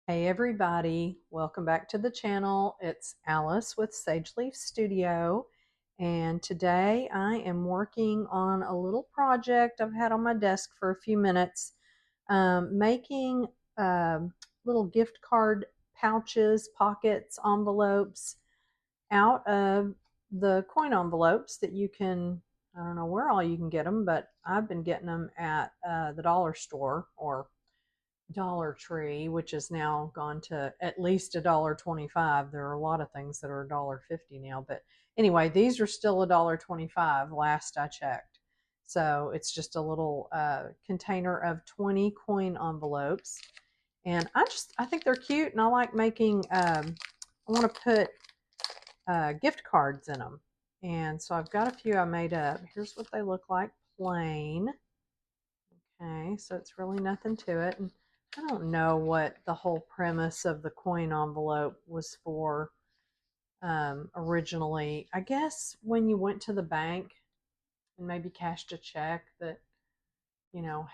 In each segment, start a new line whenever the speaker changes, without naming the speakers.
Hey everybody, welcome back to the channel. It's Alice with Sage Leaf Studio, and today I am working on a little project I've had on my desk for a few minutes, making little gift card pouches, pockets, envelopes out of the coin envelopes that you can, I don't know where all you can get them, but I've been getting them at the dollar store or Dollar Tree, which has now gone to at least $1.25. There are a lot of things that are $1.50 now, but anyway, these are still $1.25 last I checked. So it's just a little container of 20 coin envelopes, and I think they're cute, and I like making. I want to put gift cards in them, and so I've got a few I made up. Here's what they look like, plain. Okay, so it's really nothing to it. And I don't know what the whole premise of the coin envelope was for originally. I guess when you went to the bank and maybe cashed a check that,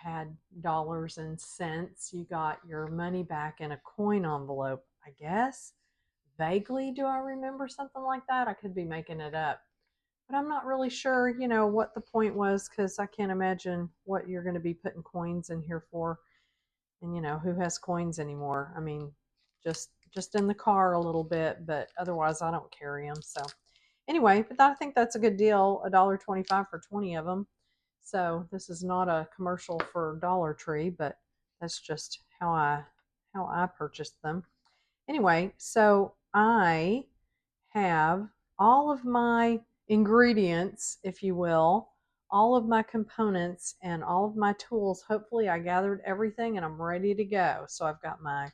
had dollars and cents, you got your money back in a coin envelope, I guess. Vaguely, do I remember something like that? I could be making it up. But I'm not really sure, what the point was because I can't imagine what you're going to be putting coins in here for. And who has coins anymore? I mean, just in the car a little bit, but otherwise I don't carry them. So anyway, but I think that's a good deal, $1.25 for 20 of them. So this is not a commercial for Dollar Tree, but that's just how I purchased them. Anyway, so I have all of my ingredients, if you will, all of my components and all of my tools. Hopefully I gathered everything and I'm ready to go. So I've got my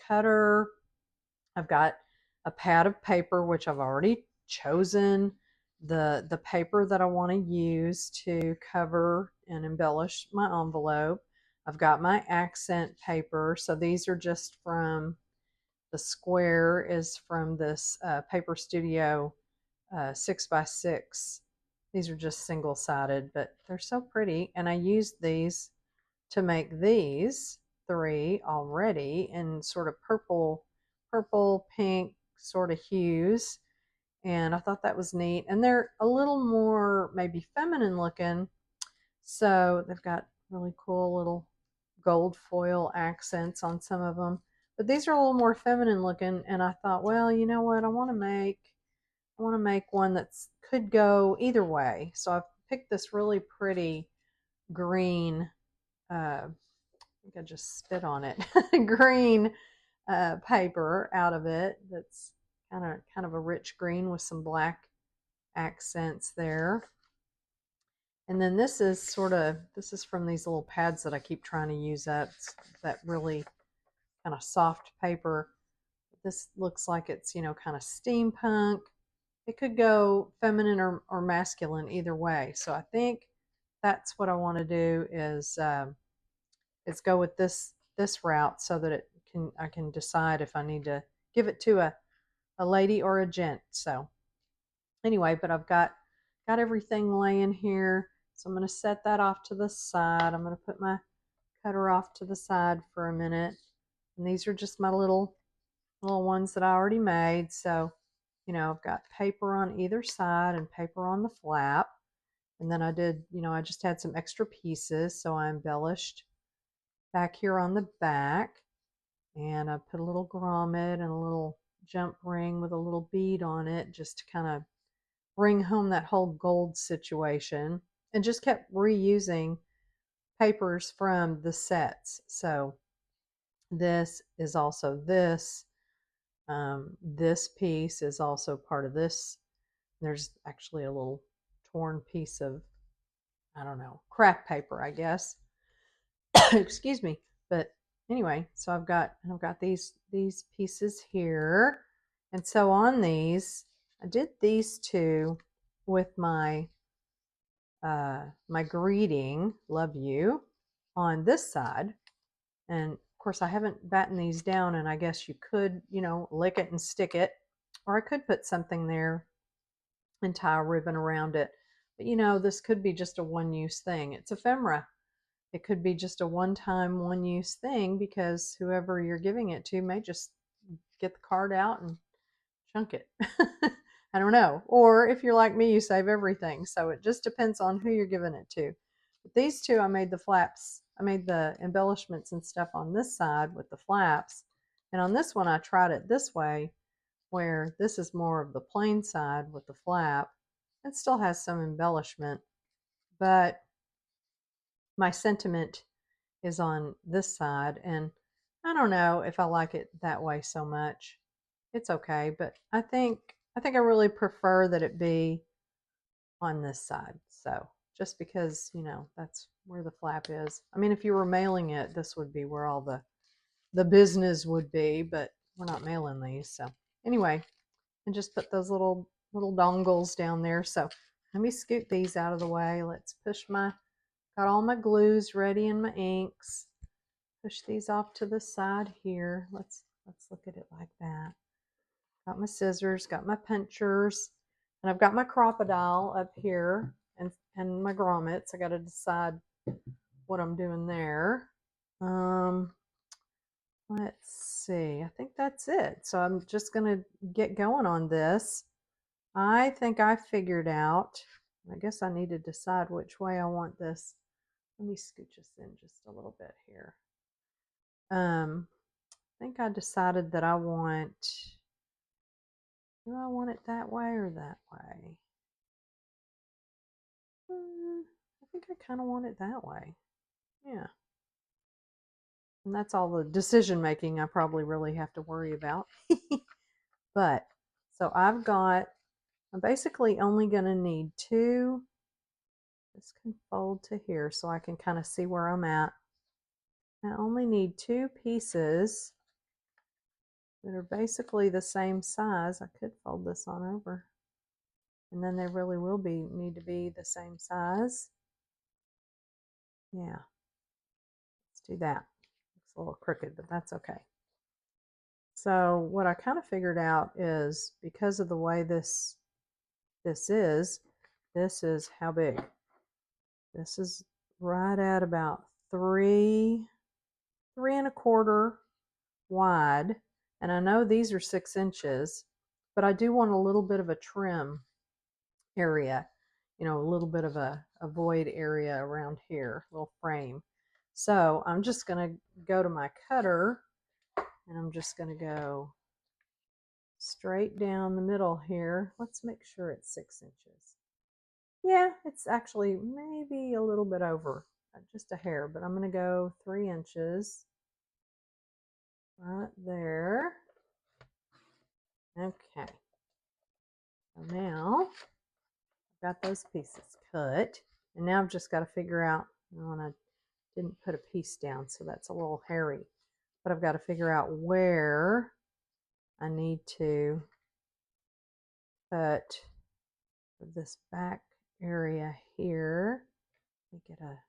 cutter, I've got a pad of paper which I've already chosen the paper that I want to use to cover and embellish my envelope. I've got my accent paper. So these are just from the square is from this Paper Studio 6x6. These are just single-sided, but they're so pretty. And I used these to make these three already in sort of purple, pink sort of hues. And I thought that was neat. And they're a little more maybe feminine looking. So they've got really cool little gold foil accents on some of them. But these are a little more feminine looking, and I thought, well, you know what? I want to make one that's could go either way. So I've picked this really pretty green. I think I just spit on it. Green paper out of it. That's kind of a rich green with some black accents there. And then this is from these little pads that I keep trying to use up. It's that really kind of soft paper. This looks like it's, kind of steampunk. It could go feminine or masculine either way. So I think that's what I want to do is go with this route so that I can decide if I need to give it to a lady or a gent. So anyway, but I've got everything laying here. So I'm going to set that off to the side. I'm going to put my cutter off to the side for a minute. And these are just my little ones that I already made. So, I've got paper on either side and paper on the flap. And then I just had some extra pieces. So I embellished back here on the back. And I put a little grommet and a little jump ring with a little bead on it just to kind of bring home that whole gold situation, and just kept reusing papers from the sets. So this is also this. This piece is also part of this. There's actually a little torn piece of, I don't know, craft paper, I guess. Excuse me. But anyway, so I've got these pieces here. And so on these, I did these two with my greeting, love you, on this side. And of course, I haven't battened these down, and I guess you could, lick it and stick it, or I could put something there and tie a ribbon around it. But this could be just a one use thing. It's ephemera. It could be just a one-time, one-use thing because whoever you're giving it to may just get the card out and chunk it. I don't know. Or if you're like me, you save everything. So it just depends on who you're giving it to. But these two, I made the flaps. I made the embellishments and stuff on this side with the flaps. And on this one, I tried it this way, where this is more of the plain side with the flap. It still has some embellishment, but my sentiment is on this side. And I don't know if I like it that way so much. It's okay, but I think I really prefer that it be on this side. So just because, that's where the flap is. I mean, if you were mailing it, this would be where all the business would be, but we're not mailing these. So anyway, and just put those little dongles down there. So let me scoot these out of the way. Let's got all my glues ready and my inks. Push these off to the side here. Let's look at it like that. Got my scissors, got my pinchers, and I've got my crocodile up here and my grommets. I got to decide what I'm doing there. Let's see. I think that's it. So I'm just going to get going on this. I think I figured out, I guess I need to decide which way I want this. Let me scooch this in just a little bit here. I think I decided that do I want it that way or that way? I think I kind of want it that way. Yeah. And that's all the decision making I probably really have to worry about. But so I'm basically only going to need two. This can fold to here so I can kind of see where I'm at. I only need two pieces that are basically the same size. I could fold this on over. And then they really will need to be the same size. Yeah. Let's do that. Looks a little crooked, but that's okay. So what I kind of figured out is because of the way this is how big. This is right at about 3.25 wide. And I know these are 6 inches, but I do want a little bit of a trim area, a little bit of a void area around here, little frame. So I'm just going to go to my cutter and I'm just going to go straight down the middle here. Let's make sure it's 6 inches. Yeah, it's actually maybe a little bit over, just a hair, but I'm going to go 3 inches right there. Okay. So now I've got those pieces cut, and now I've just got to figure out, I didn't put a piece down, so that's a little hairy, but I've got to figure out where I need to put this back area here. Let me get a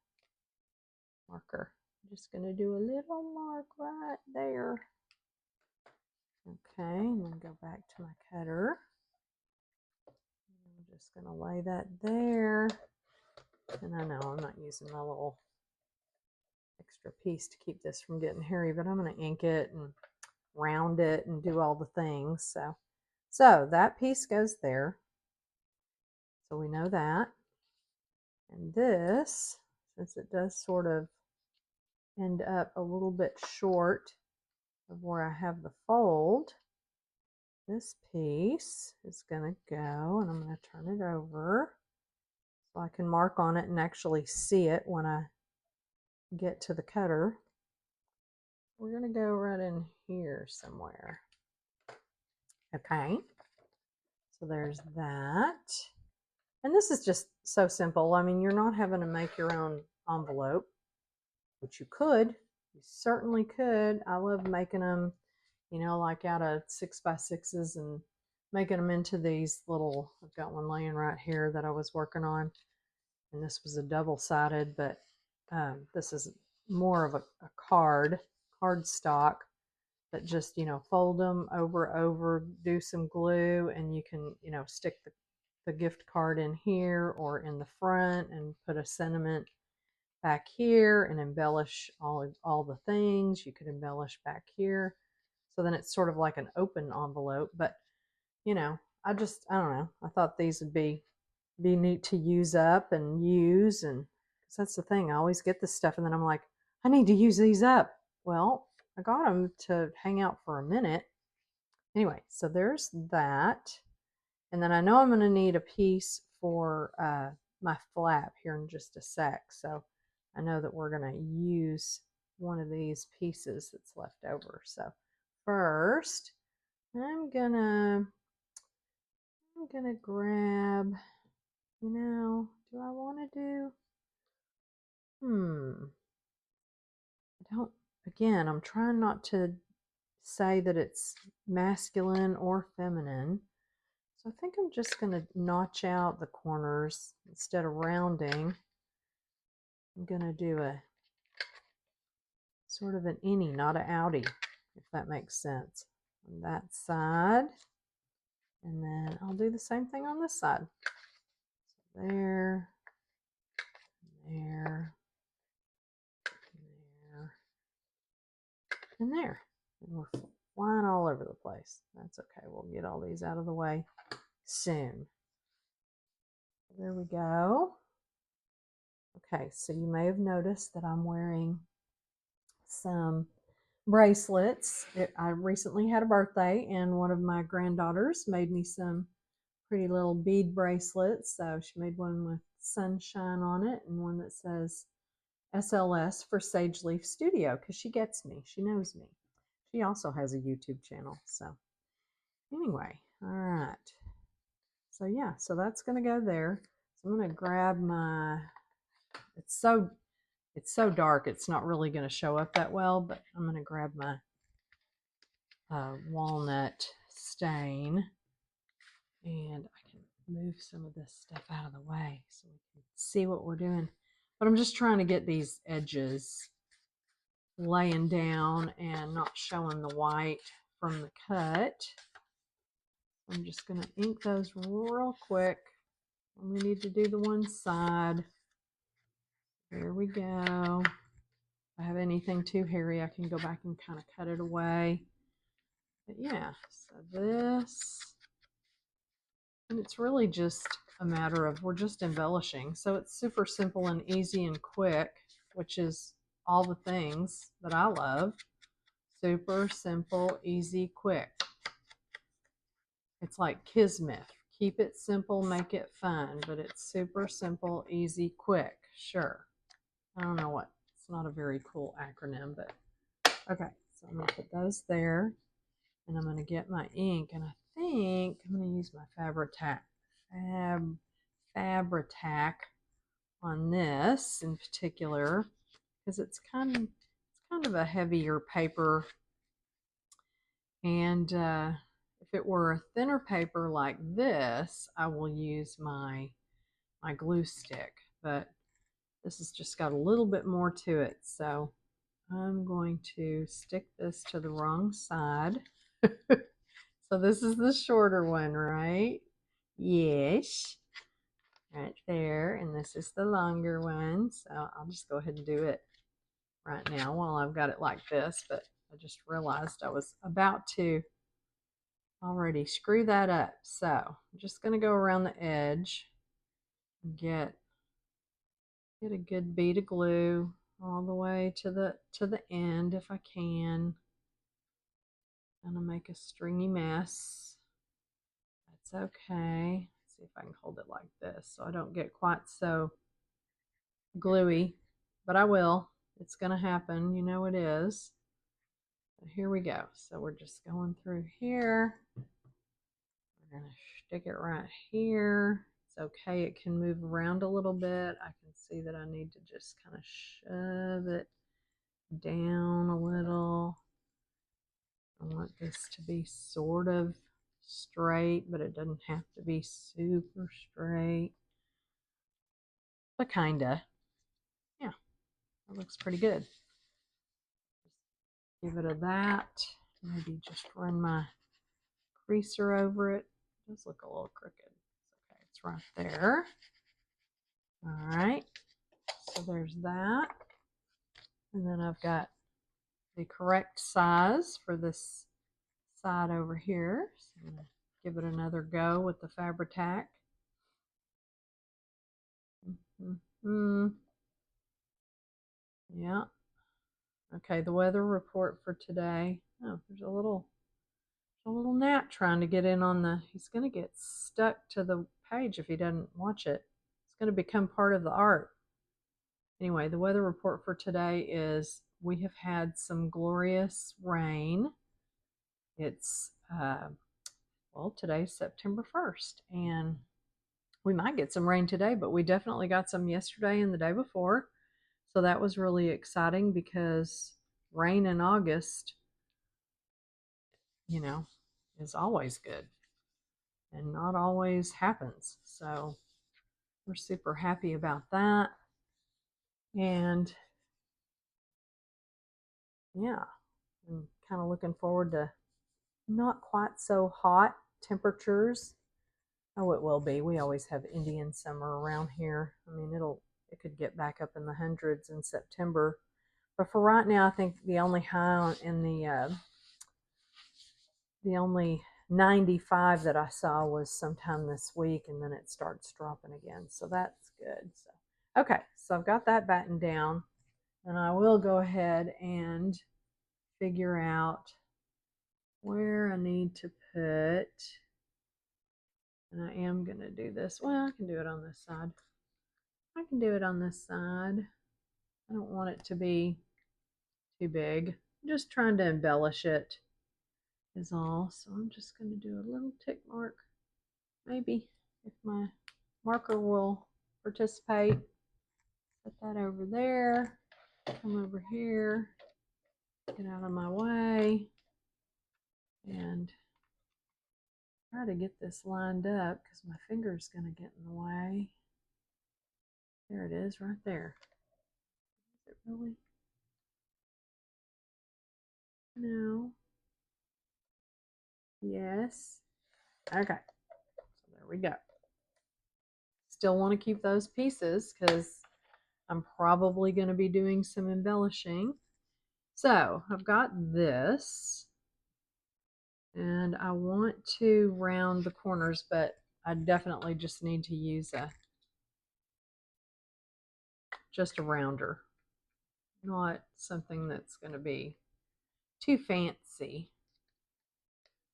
marker. I'm just going to do a little mark right there. Okay, and then go back to my cutter. I'm just going to lay that there. And I know I'm not using my little extra piece to keep this from getting hairy, but I'm going to ink it and round it and do all the things. So that piece goes there. So we know that. And this, since it does sort of end up a little bit short of where I have the fold, this piece is going to go, and I'm going to turn it over so I can mark on it and actually see it when I get to the cutter. We're going to go right in here somewhere. Okay, so there's that. And this is just so simple. I mean, you're not having to make your own envelope, which you could. You certainly could. I love making them, like out of 6x6s and making them into these little, I've got one laying right here that I was working on. And this was a double-sided, but this is more of a card stock. But just, fold them over, do some glue, and you can, stick the gift card in here or in the front and put a sentiment back here and embellish all the things. You could embellish back here. So then it's sort of like an open envelope. But, you know, I don't know. I thought these would be neat to use up and use. And 'cause that's the thing. I always get this stuff and then I'm like, I need to use these up. Well, I got them to hang out for a minute. Anyway, so there's that. And then I know I'm going to need a piece for my flap here in just a sec. So I know that we're going to use one of these pieces that's left over. So first, I'm gonna grab, do I want to do, I don't, again, I'm trying not to say that it's masculine or feminine. So I think I'm just going to notch out the corners instead of rounding. I'm going to do a sort of an innie, not an outie, if that makes sense, on that side. And then I'll do the same thing on this side. So there, there, there, and there. And we're flying all over the place. That's okay. We'll get all these out of the way soon. There we go. Okay, so you may have noticed that I'm wearing some bracelets. I recently had a birthday and one of my granddaughters made me some pretty little bead bracelets. So she made one with sunshine on it and one that says SLS for Sage Leaf Studio because she gets me. She knows me. She also has a YouTube channel. So anyway, all right. So yeah, so that's going to go there. So I'm going to grab my, it's so dark, it's not really going to show up that well, but I'm going to grab my walnut stain and I can move some of this stuff out of the way so we can see what we're doing. But I'm just trying to get these edges laying down and not showing the white from the cut. I'm just going to ink those real quick. We need to do the one side. There we go. If I have anything too hairy, I can go back and kind of cut it away. But yeah, so this, and it's really just a matter of, we're just embellishing. So it's super simple and easy and quick, which is all the things that I love. Super simple, easy, quick. It's like Kismet. Keep it simple, make it fun, but it's super simple, easy, quick. Sure. I don't know what, it's not a very cool acronym, but okay. So I'm going to put those there and I'm going to get my ink and I think I'm going to use my Fabri-Tac on this in particular because it's kind of a heavier paper, and if it were a thinner paper like this, I will use my glue stick, but this has just got a little bit more to it, so I'm going to stick this to the wrong side. So this is the shorter one, right? Yes. Right there. And this is the longer one. So I'll just go ahead and do it right now while I've got it like this. But I just realized I was about to already screw that up. So I'm just going to go around the edge and get a good bead of glue all the way to the end if I can. Gonna make a stringy mess. That's okay. Let's see if I can hold it like this so I don't get quite so gluey, but I will. It's gonna happen, you know it is. But here we go. So we're just going through here. We're gonna stick it right here. It's okay, it can move around a little bit. I can see that I need to just kind of shove it down a little. I want this to be sort of straight, but it doesn't have to be super straight. But kinda. Yeah, that looks pretty good. Give it a that. Maybe just run my creaser over it. It does look a little crooked. It's okay, it's right there. All right. So there's that. And then I've got the correct size for this side over here. So I'm going to give it another go with the Fabri-Tac. Yeah. Okay, the weather report for today. Oh, there's a little gnat trying to get in on the, he's going to get stuck to the page if he doesn't watch it. It's going to become part of the art. Anyway, the weather report for today is we have had some glorious rain. It's, well, today's September 1st, and we might get some rain today, but we definitely got some yesterday and the day before. So that was really exciting because rain in August, you know, is always good and not always happens. So we're super happy about that. And yeah, I'm kind of looking forward to not quite so hot temperatures. Oh, it will be. We always have Indian summer around here. I mean, it could get back up in the hundreds in September. But for right now, I think the only high in the only 95 that I saw was sometime this week, and then it starts dropping again. So that's good. So okay, so I've got that battened down, and I will go ahead and figure out where I need to put, and I am going to do this. Well, I can do it on this side. I can do it on this side. I don't want it to be too big. I'm just trying to embellish it is all. So I'm just going to do a little tick mark. Maybe if my marker will participate. Put that over there. Come over here. Get out of my way. And try to get this lined up because my finger's going to get in the way. There it is right there. Is it really? No. Yes. Okay. So there we go. Still want to keep those pieces because I'm probably going to be doing some embellishing. So I've got this, and I want to round the corners, but I definitely just need to use just a rounder, not something that's going to be too fancy.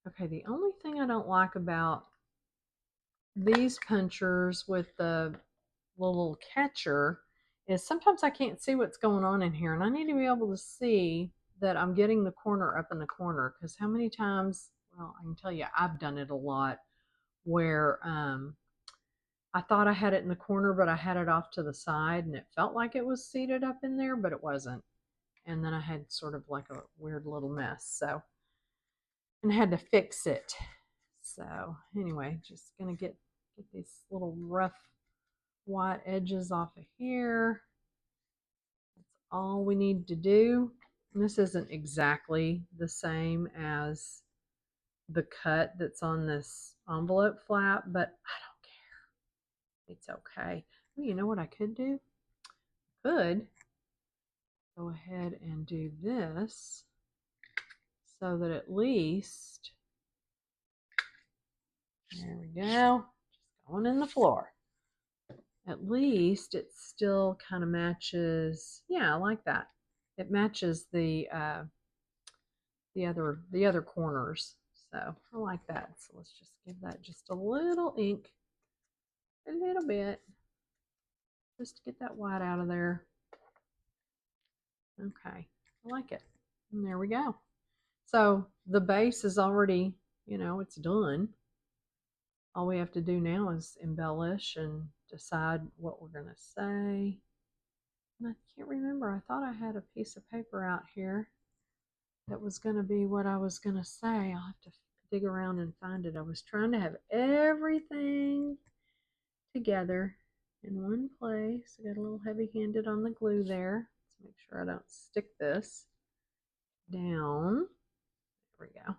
Okay, the only thing I don't like about these punchers with the little catcher is sometimes I can't see what's going on in here, and I need to be able to see that I'm getting the corner up in the corner, because how many times, well, I can tell you I've done it a lot where I thought I had it in the corner, but I had it off to the side, and it felt like it was seated up in there, but it wasn't. And then I had sort of like a weird little mess. So, and I had to fix it. So anyway, just gonna get these little rough white edges off of here. That's all we need to do. And this isn't exactly the same as the cut that's on this envelope flap, but I don't care. It's okay. Well, you know what I could do? Could go ahead and do this so that at least, there we go, just going in the floor. At least it still kind of matches. Yeah, I like that. It matches the other corners. So I like that. So let's just give that just a little ink, a little bit, just to get that white out of there. Okay, I like it. And there we go. So the base is already, it's done. All we have to do now is embellish and decide what we're going to say. And I can't remember. I thought I had a piece of paper out here that was going to be what I was going to say. I'll have to dig around and find it. I was trying to have everything together in one place. I got a little heavy-handed on the glue there. Let's make sure I don't stick this down. There we go. Get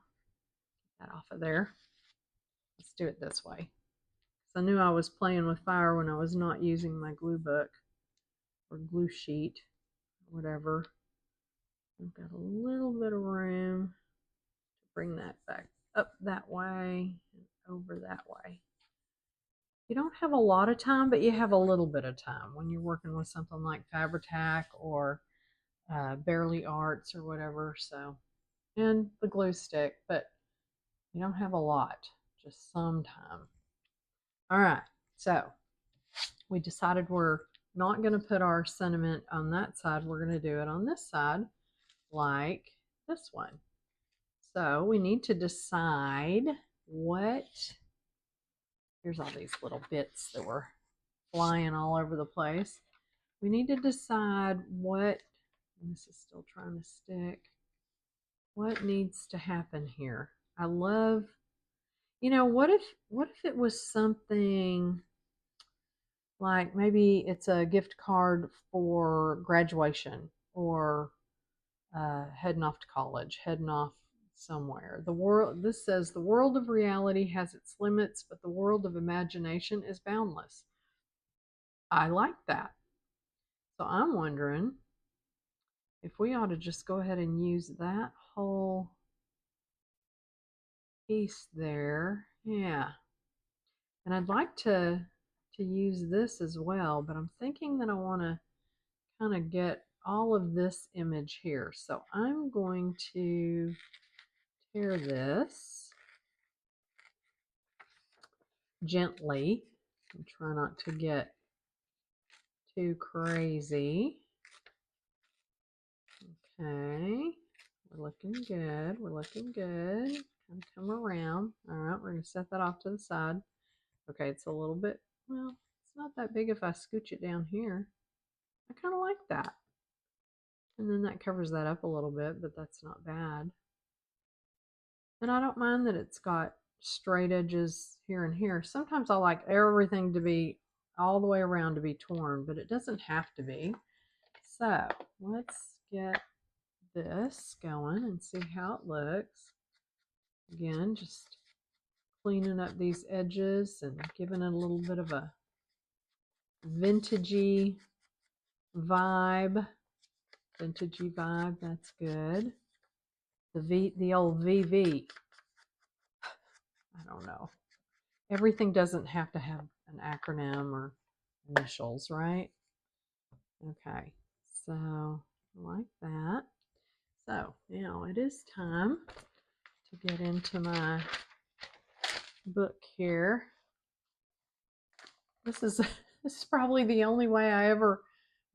that off of there. Let's do it this way. I knew I was playing with fire when I was not using my glue book. or glue sheet, whatever. I've got a little bit of room to bring that back up that way and over that way. You don't have a lot of time, but you have a little bit of time when you're working with something like Fabri-Tac or Barely Arts or whatever. So, and the glue stick, but you don't have a lot, just some time. All right, so we decided we're not going to put our sentiment on that side. We're going to do it on this side, like this one. So we need to decide what, here's all these little bits that were flying all over the place. We need to decide what, and this is still trying to stick, what needs to happen here. I love, what if it was something like maybe it's a gift card for graduation or heading off to college, heading off somewhere. This says the world of reality has its limits, but the world of imagination is boundless. I like that. So I'm wondering if we ought to just go ahead and use that whole piece there. Yeah. And I'd like to use this as well, but I'm thinking that I want to kind of get all of this image here. So I'm going to tear this gently and try not to get too crazy. Okay, we're looking good. We're looking good. Kind of come around. All right, we're going to set that off to the side. Okay, it's a little bit, well, it's not that big if I scooch it down here. I kind of like that. And then that covers that up a little bit, but that's not bad. And I don't mind that it's got straight edges here and here. Sometimes I like everything to be all the way around to be torn, but it doesn't have to be. So let's get this going and see how it looks. Again, just cleaning up these edges and giving it a little bit of a vintagey vibe. Vintagey vibe, that's good. The old VV. I don't know. Everything doesn't have to have an acronym or initials, right? Okay, so like that. So now it is time to get into my book here. This is probably the only way I ever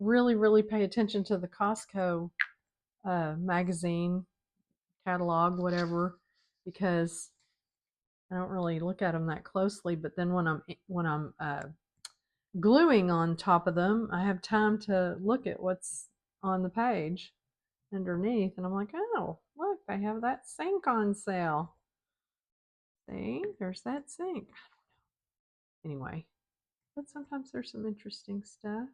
really pay attention to the Costco magazine catalog, whatever, because I don't really look at them that closely. But then when I'm gluing on top of them, I have time to look at what's on the page underneath, and I'm like, oh, look, they have that sink on sale. See, there's that sink. Anyway, but sometimes there's some interesting stuff.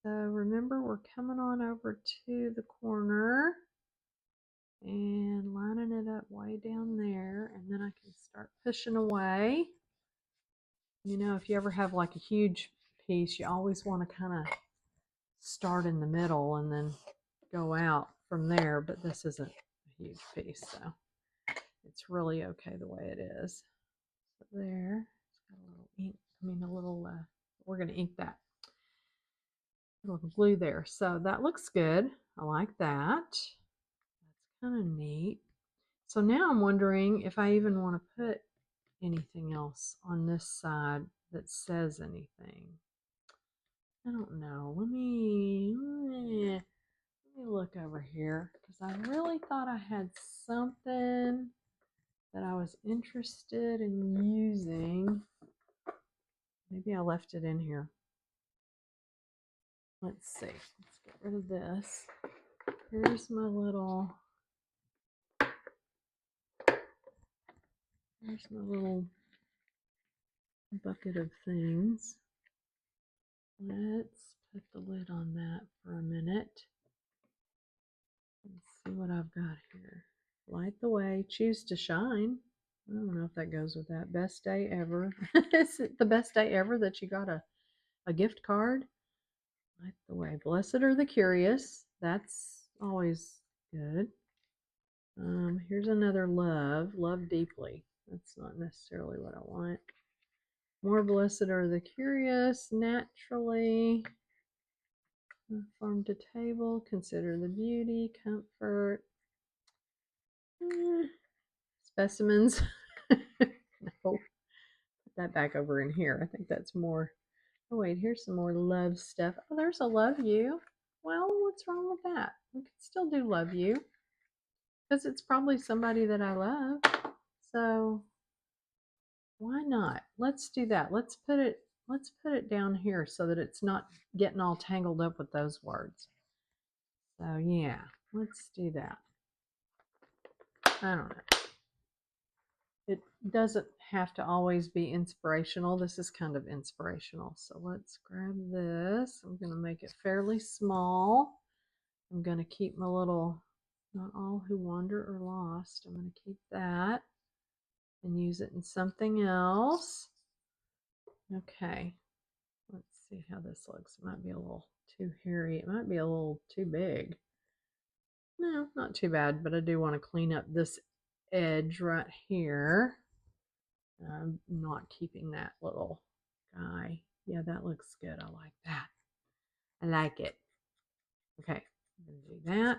So remember, we're coming on over to the corner and lining it up way down there, and then I can start pushing away. If you ever have like a huge piece, you always want to kind of start in the middle and then go out from there, but this isn't a huge piece, so it's really okay the way it is. So there, it's got a little ink, we're going to ink that. A little glue there. So that looks good. I like that. That's kind of neat. So now I'm wondering if I even want to put anything else on this side that says anything. I don't know. Let me look over here, because I really thought I had something that I was interested in using. Maybe I left it in here. Let's see. Let's get rid of this. Here's my little bucket of things. Let's put the lid on that for a minute. Let's see what I've got here. Light the way, choose to shine. I don't know if that goes with that. Best day ever. Is it the best day ever that you got a gift card? Light the way. Blessed are the curious. That's always good. Here's another love. Love deeply. That's not necessarily what I want. More blessed are the curious. Naturally. Farm to table. Consider the beauty. Comfort. Specimens. No. Put that back over in here. I think that's more. Oh, wait. Here's some more love stuff. Oh, there's a love you. Well, what's wrong with that? We could still do love you because it's probably somebody that I love. So why not? Let's do that. Let's put it down here so that it's not getting all tangled up with those words. So yeah, let's do that. I don't know. It doesn't have to always be inspirational. This is kind of inspirational. So let's grab this. I'm going to make it fairly small. I'm going to keep my little, not all who wander are lost. I'm going to keep that and use it in something else. Okay. Let's see how this looks. It might be a little too hairy. It might be a little too big. No, not too bad, but I do want to clean up this edge right here. I'm not keeping that little guy. Yeah, that looks good. I like that. I like it. Okay, I'm going to do that.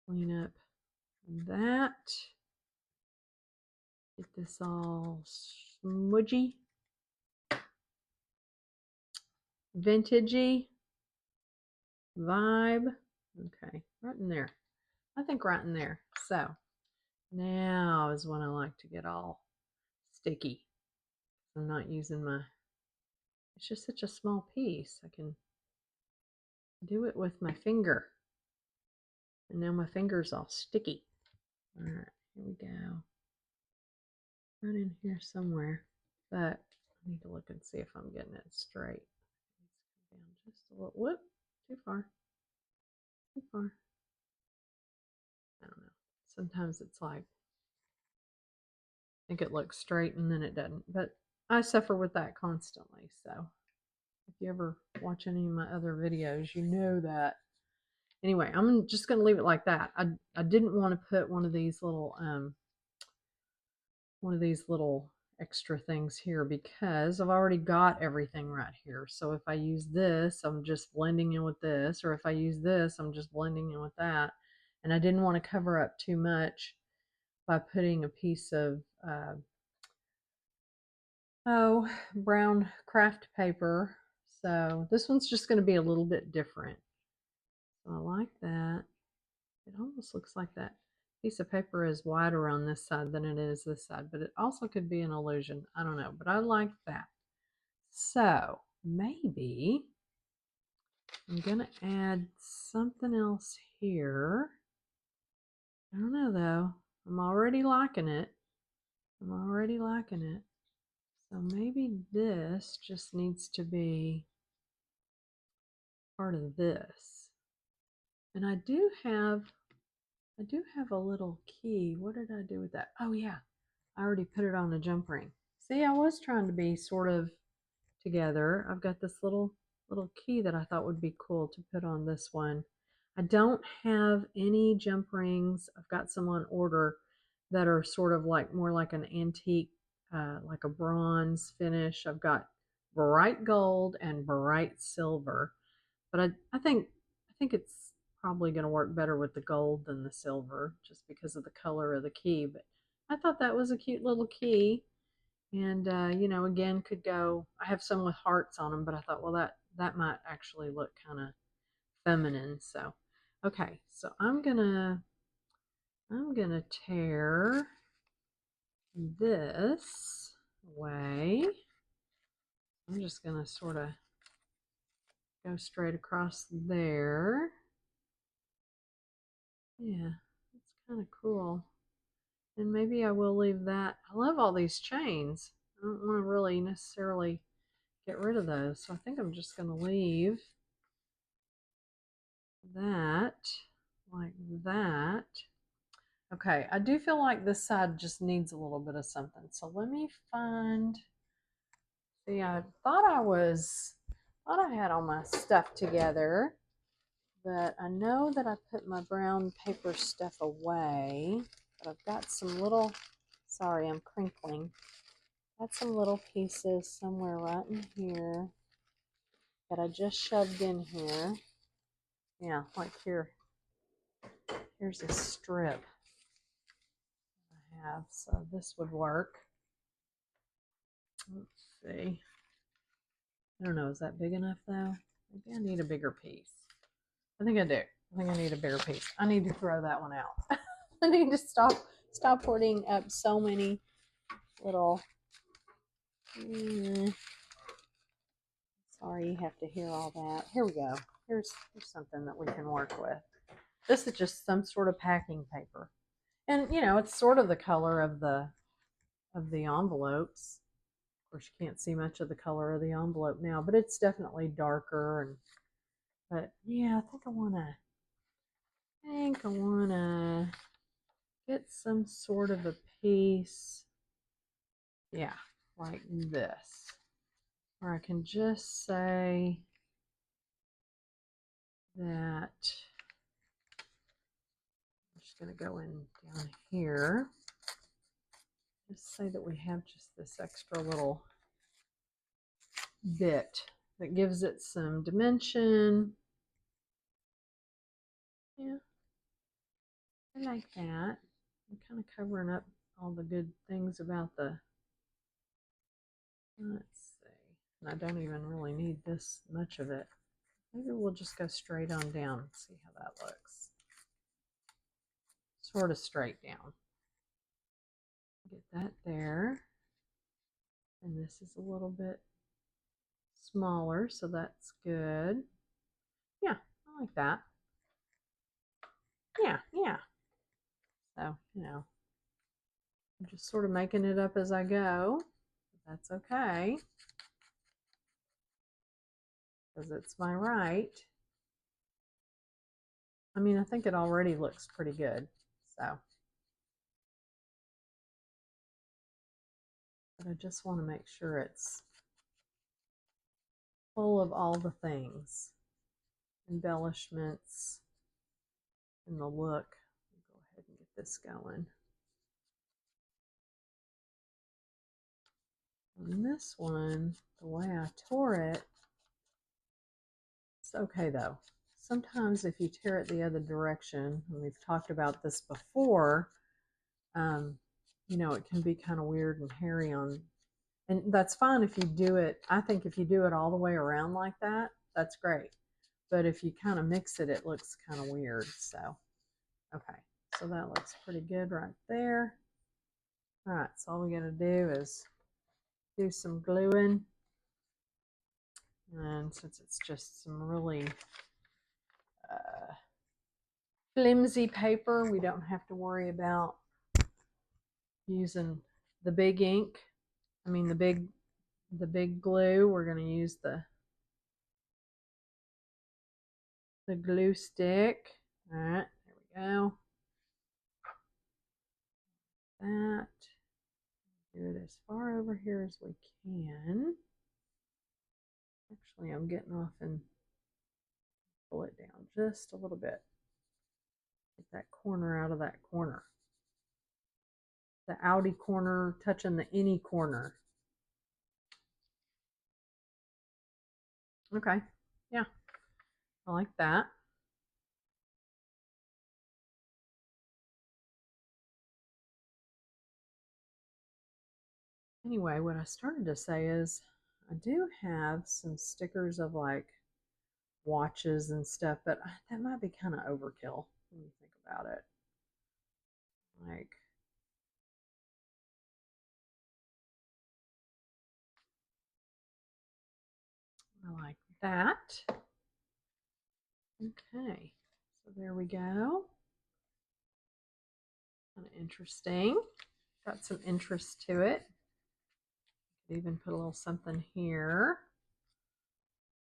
Clean up that. Get this all smudgy. Vintagey vibe. Okay, right in there. I think right in there. So now is when I like to get all sticky. I'm not using my, it's just such a small piece. I can do it with my finger. And now my finger's all sticky. All right, here we go. Right in here somewhere. But I need to look and see if I'm getting it straight. Let's come down just a little. Whoop, too far. Too far. I don't know. Sometimes it's like, I think it looks straight and then it doesn't. But I suffer with that constantly. So if you ever watch any of my other videos, you know that. Anyway, I'm just going to leave it like that. I didn't want to put one of these little extra things here because I've already got everything right here. So if I use this, I'm just blending in with this, or if I use this, I'm just blending in with that. And I didn't want to cover up too much by putting a piece of brown craft paper. So this one's just going to be a little bit different. So I like that. It almost looks like that piece of paper is wider on this side than it is this side, but it also could be an illusion. I don't know, but I like that. So maybe I'm going to add something else here. I don't know though. I'm already liking it. I'm already liking it. So maybe this just needs to be part of this. And I do have a little key. What did I do with that? Oh yeah, I already put it on a jump ring. See, I was trying to be sort of together. I've got this little key that I thought would be cool to put on this one. I don't have any jump rings. I've got some on order that are sort of like more like an antique, like a bronze finish. I've got bright gold and bright silver, but I think it's probably going to work better with the gold than the silver just because of the color of the key. But I thought that was a cute little key. And you know, again, could go. I have some with hearts on them, but I thought, well, that might actually look kind of feminine. So, okay, so I'm gonna tear this away. I'm just gonna sort of go straight across there. Yeah, it's kind of cool. And maybe I will leave that. I love all these chains. I don't want to really necessarily get rid of those. So I think I'm just going to leave that like that. Okay, I do feel like this side just needs a little bit of something. So let me find, see, I thought I was Thought I had all my stuff together, but I know that I put my brown paper stuff away. But I've got some little, sorry, I'm crinkling. Got some little pieces somewhere right in here that I just shoved in here. Yeah, like here. Here's a strip I have, so this would work. Let's see. I don't know, is that big enough though? Maybe I need a bigger piece. I think I do. I think I need a bigger piece. I need to throw that one out. I need to stop putting up so many little. Sorry, you have to hear all that. Here we go. Here's something that we can work with. This is just some sort of packing paper, and you know it's sort of the color of the envelopes. Of course, you can't see much of the color of the envelope now, but it's definitely darker. And but yeah, I think I wanna get some sort of a piece. Yeah, like this. Or I can just say that I'm just going to go in down here. Just say that we have just this extra little bit that gives it some dimension. Yeah, I like that. I'm kind of covering up all the good things about the, let's see, and I don't even really need this much of it. Maybe we'll just go straight on down and see how that looks. Sort of straight down. Get that there. And this is a little bit smaller, so that's good. Yeah, I like that. Yeah. So, you know, I'm just sort of making it up as I go. That's okay, because it's my right. I mean, I think it already looks pretty good, so. But I just want to make sure it's full of all the things, embellishments, and the look. Go ahead and get this going. On this one, the way I tore it, it's okay though. Sometimes if you tear it the other direction, and we've talked about this before, you know, it can be kind of weird and hairy on, and that's fine if you do it. I think if you do it all the way around like that, that's great. But if you kind of mix it, it looks kind of weird. So, okay. So that looks pretty good right there. All right, so all we got to do is do some gluing. And since it's just some really flimsy paper, we don't have to worry about using the big ink. I mean the big glue. We're going to use the glue stick. All right, there we go. That. Do it as far over here as we can. Actually, I'm getting off and pull it down just a little bit. Get that corner out of that corner. The outy corner touching the inny corner. Okay, yeah, I like that. Anyway, what I started to say is I do have some stickers of like watches and stuff, but that might be kind of overkill when you think about it. Like, I like that. Okay, so there we go. Kind of interesting. Got some interest to it. Could even put a little something here.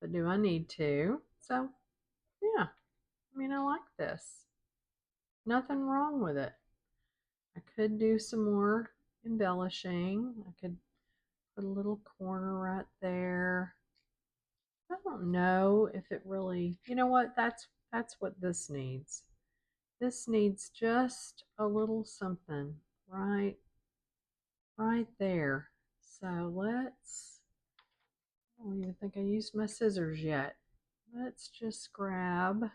But do I need to? So, yeah. I mean, I like this. Nothing wrong with it. I could do some more embellishing. I could put a little corner right there. I don't know if it really, you know what, that's what this needs. This needs just a little something right there. So let's, I don't even think I used my scissors yet. Let's just grab a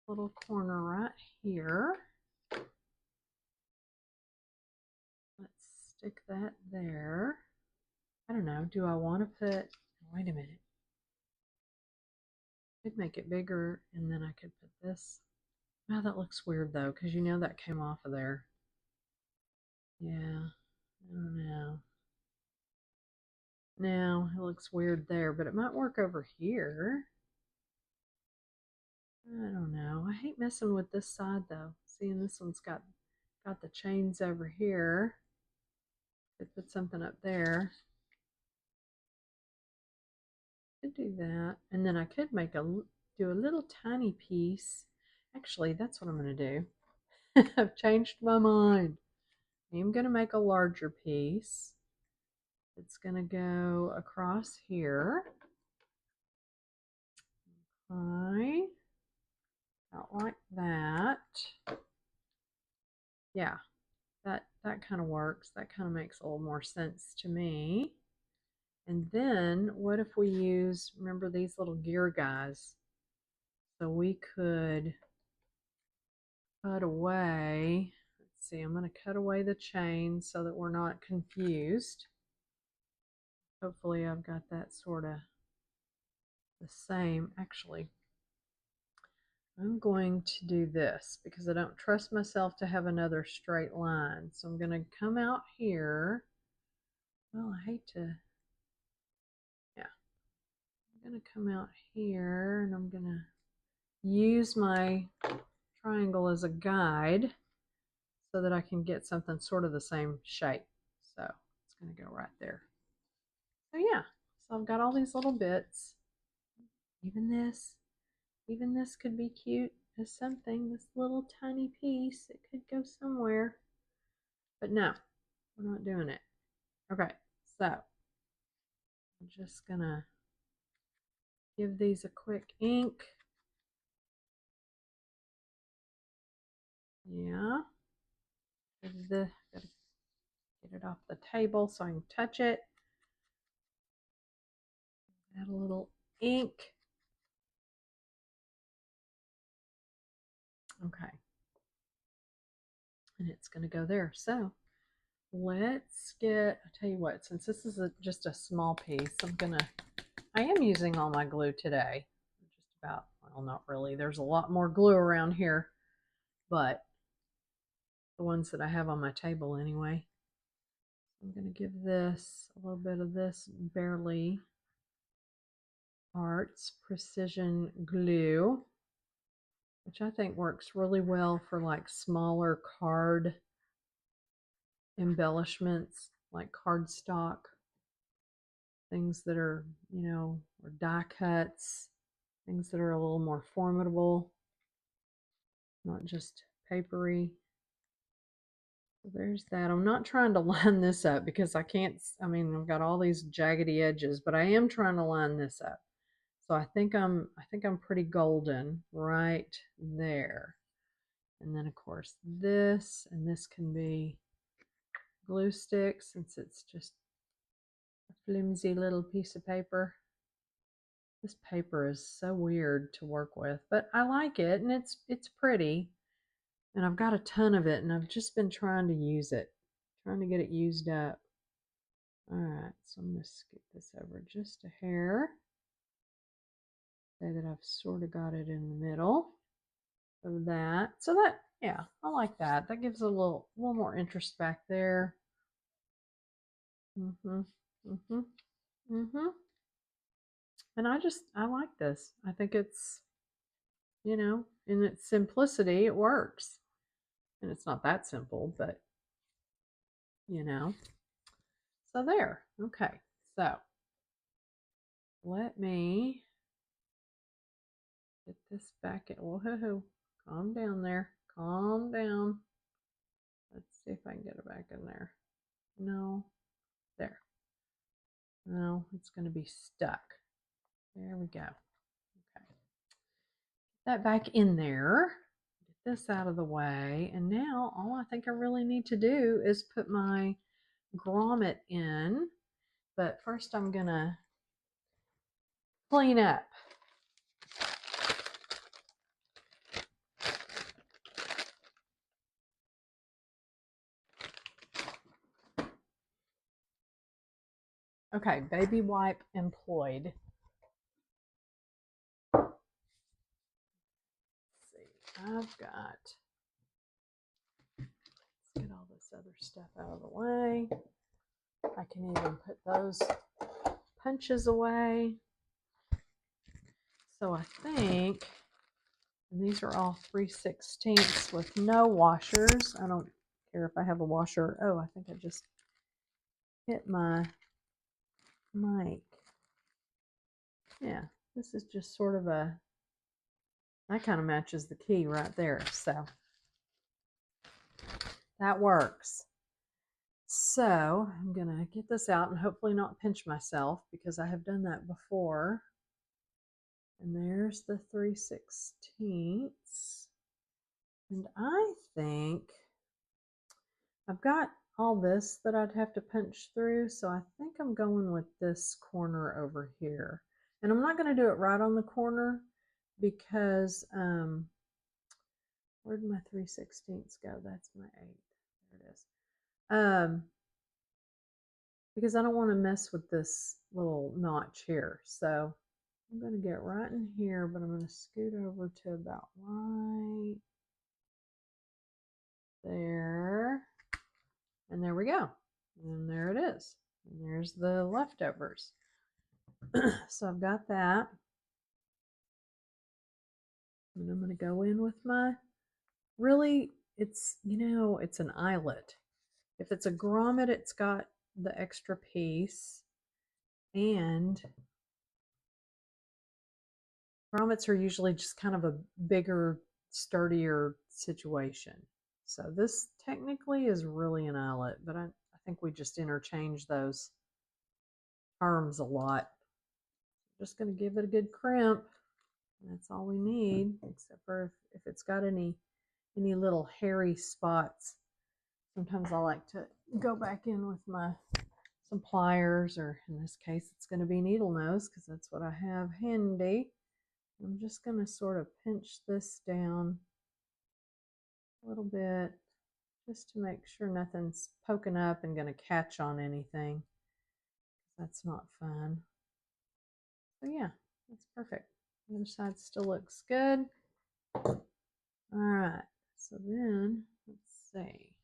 little corner right here. Let's stick that there. I don't know, do I want to put, wait a minute. I could make it bigger and then I could put this. Oh, that looks weird though, because you know that came off of there. Yeah, I don't know. Now it looks weird there, but it might work over here. I don't know. I hate messing with this side though. Seeing this one's got the chains over here. Could put something up there. Could do that, and then I could make do a little tiny piece. Actually, that's what I'm going to do. I've changed my mind. I'm going to make a larger piece. It's going to go across here. Okay. About like that. Yeah, that kind of works. That kind of makes a little more sense to me. And then what if we use, remember these little gear guys? So we could cut away, let's see, I'm going to cut away the chain so that we're not confused. Hopefully I've got that sort of the same. Actually, I'm going to do this because I don't trust myself to have another straight line. So I'm going to come out here. Well, I hate to, yeah. I'm going to come out here and I'm going to use my triangle as a guide so that I can get something sort of the same shape. So it's going to go right there. So yeah, so I've got all these little bits. Even this could be cute as something. This little tiny piece, it could go somewhere. But no, we're not doing it. Okay, so I'm just gonna give these a quick ink. Yeah, gotta get it off the table so I can touch it. Add a little ink. Okay, and it's gonna go there. So let's get, I'll tell you what, since this is just a small piece, I am using all my glue today. Just about, well, not really. There's a lot more glue around here, but the ones that I have on my table anyway. I'm going to give this a little bit of this Barely Arts Precision Glue, which I think works really well for like smaller card embellishments, like cardstock, things that are, or die cuts, things that are a little more formidable, not just papery. So there's that. I'm not trying to line this up because I can't, I've got all these jaggedy edges, but I am trying to line this up. So I think I'm pretty golden right there. And then of course this, and this can be glue stick since it's just a flimsy little piece of paper. This paper is so weird to work with, but I like it and it's pretty. And I've got a ton of it and I've just been trying to use it, trying to get it used up. All right, so I'm going to scoot this over just a hair. Say that I've sort of got it in the middle of that. So that, yeah, I like that. That gives a little more interest back there. Mhm, mhm, mhm. And I like this. I think it's, in its simplicity, it works. And it's not that simple, but you know. So there. Okay. So let me get this back in. Whoa, calm down there. Calm down. Let's see if I can get it back in there. No. There. No, it's going to be stuck. There we go. Okay. That back in there. Get this out of the way. And now all I think I really need to do is put my grommet in. But first I'm going to clean up. Okay, baby wipe employed. Let's see, I've got, let's get all this other stuff out of the way. I can even put those punches away. So I think, and these are all 3/16 with no washers. I don't care if I have a washer. Oh, I think I just hit my mic. Yeah, this is just sort of a, that kind of matches the key right there. So that works. So I'm going to get this out and hopefully not pinch myself because I have done that before. And there's the 3/16. And I think I've got all this that I'd have to punch through. So I think I'm going with this corner over here. And I'm not going to do it right on the corner because, where'd my 3/16 go? That's my 8. There it is. Because I don't want to mess with this little notch here. So I'm going to get right in here, but I'm going to scoot over to about right there. And there we go. And there it is. And there's the leftovers. So I've got that. And I'm going to go in with my, really, it's, you know, it's an eyelet. If it's a grommet, it's got the extra piece. And grommets are usually just kind of a bigger, sturdier situation. So this technically is really an eyelet, but I think we just interchange those terms a lot. Just going to give it a good crimp. That's all we need, except for if it's got any little hairy spots. Sometimes I like to go back in with some pliers, or in this case it's going to be needle nose because that's what I have handy. I'm just going to sort of pinch this down a little bit just to make sure nothing's poking up and going to catch on anything. That's not fun. So yeah, that's perfect. The other side still looks good. All right, so then let's see.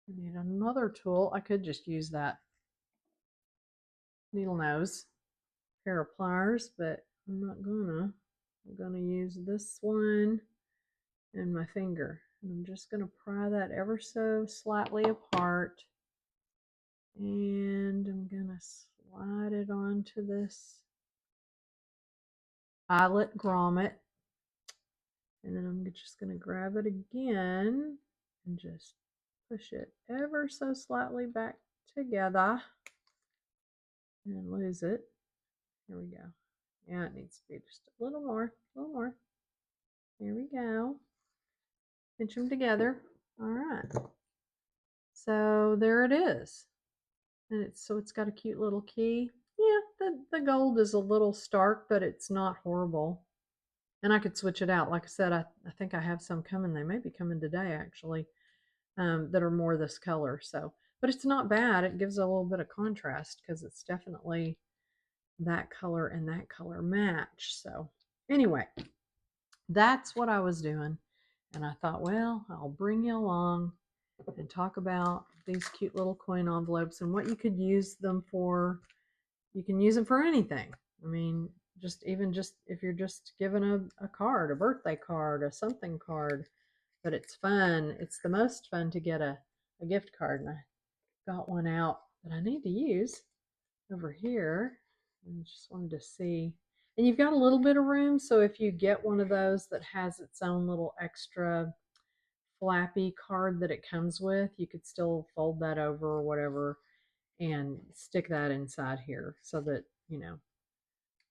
I need another tool. I could just use that needle nose pair of pliers, but I'm not gonna. I'm gonna use this one and my finger. And I'm just gonna pry that ever so slightly apart. And I'm gonna slide it onto this eyelet grommet. And then I'm just gonna grab it again and just push it ever so slightly back together and lose it. Here we go. Yeah, it needs to be just a little more, a little more. Here we go. Pinch them together. All right. So there it is. And it's got a cute little key. Yeah, the gold is a little stark, but it's not horrible. And I could switch it out. Like I said, I think I have some coming. They may be coming today, actually, that are more this color. So, but it's not bad. It gives a little bit of contrast because it's definitely that color and that color match. So anyway, that's what I was doing. And I thought, well, I'll bring you along and talk about these cute little coin envelopes and what you could use them for. You can use them for anything. I mean, just if you're just giving a card, a birthday card, a something card, but it's fun. It's the most fun to get a gift card. And I got one out that I need to use over here. And just wanted to see. And you've got a little bit of room, so if you get one of those that has its own little extra flappy card that it comes with, you could still fold that over or whatever and stick that inside here so that,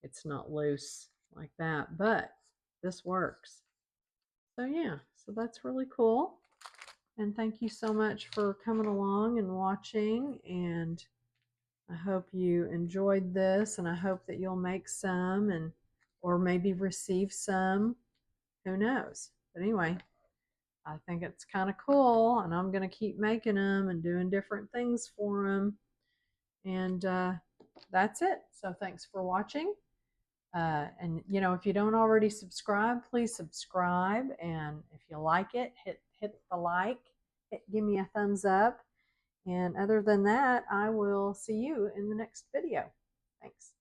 it's not loose like that, but this works. So yeah, so that's really cool. And thank you so much for coming along and watching, and I hope you enjoyed this, and I hope that you'll make some and or maybe receive some. Who knows? But anyway, I think it's kind of cool, and I'm going to keep making them and doing different things for them. And that's it. So thanks for watching. And if you don't already subscribe, please subscribe. And if you like it, hit the like. Give me a thumbs up. And other than that, I will see you in the next video. Thanks.